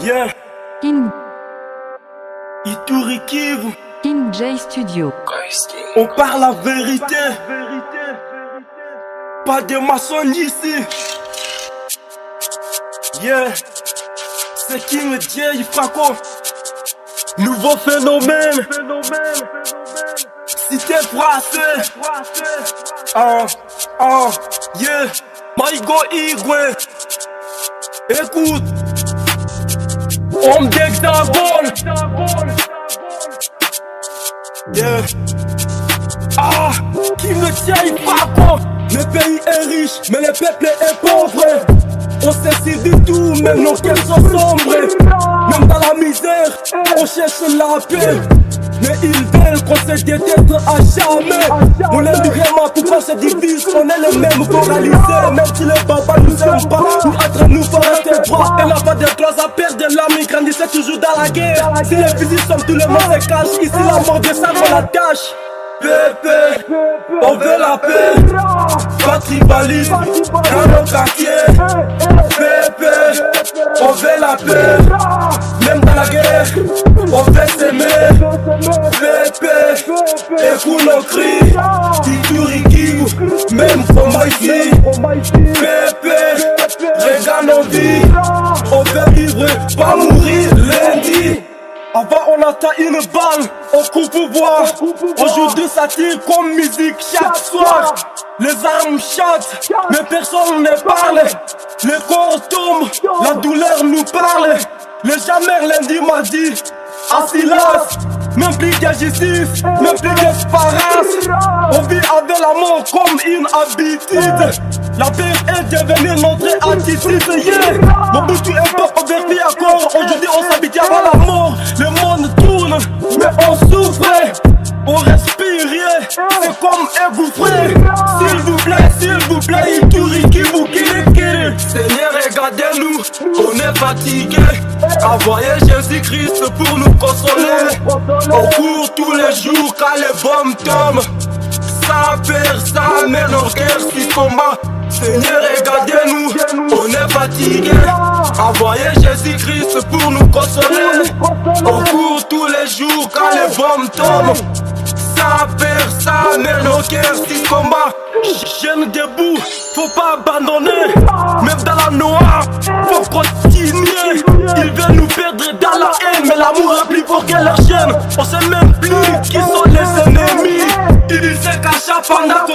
Yeah, King Ituri Kivu, J Studio. on parle la vérité. Pas de maçon ici. Yeah, c'est King J Franco. Nouveau phénomène. Si t'es français. Yeah, Maïgo Igwe. Écoute, homme d'hexagone. Yeah. Qui me tient, il frappe. Le pays est riche, mais le peuple est pauvre. On sait du tout, même nos cœurs sont sombres. Même dans la misère, on cherche la paix. Mais ils veulent qu'on se déteste à jamais. On aime vraiment, pourquoi se divise? On est le même moralisé. Même si le papa nous aime pas, nous entre nous faut rester droit. Elle n'a pas de classe à perdre de l'âme, il grandissait toujours dans la guerre. Si les fusils sont tout le monde se cache. Ici la mort de ça qu'on la tâche. Pépé, on veut la paix. Pas tribalisme dans nos quartiers. Pépé, on veut la paix. Même dans la guerre, on veut s'aimer. Pépé, écoute nos cris. Ituri Kivu, même comme ici. Pépé, regarde nos vies. On veut vivre, pas mourir lundi. Avant on entend une balle, on coupe pouvoir. Aujourd'hui ça tire comme musique chaque soir. Les armes chantent, mais personne ne parle. Le corps tombe, la douleur nous parle. Les jamais lundi, mardi, en silence. Même plus de justice, même plus d'espérance. On vit avec la mort comme une habitude. La paix est devenue notre attitude. Yeah. Mobutu est pas converti encore. Aujourd'hui on s'habitue avant la mort. Le monde tourne, mais on souffre. On respire, yeah. C'est comme égouffré. S'il vous plaît, Ituri Kivu, kiri. Seigneur, regardez-nous, on est fatigué. Envoyez Jésus-Christ pour nous consoler. On court tous les jours quand les bombes tombent. Sans père, sans mère, nos cœurs s'y combat. Seigneur, regardez-nous, on est fatigué. Envoyez Jésus-Christ pour nous consoler. On court tous les jours quand les bombes tombent. Sans père, sans mère, nos cœurs s'y combat. Jeunes debout, faut pas abandonner. Même dans la noire, faut continuer. Ils veulent nous perdre dans la haine, mais l'amour est plus fort que la chaîne. On sait même plus qui sont les ennemis. Ils disent qu'à chaque pendant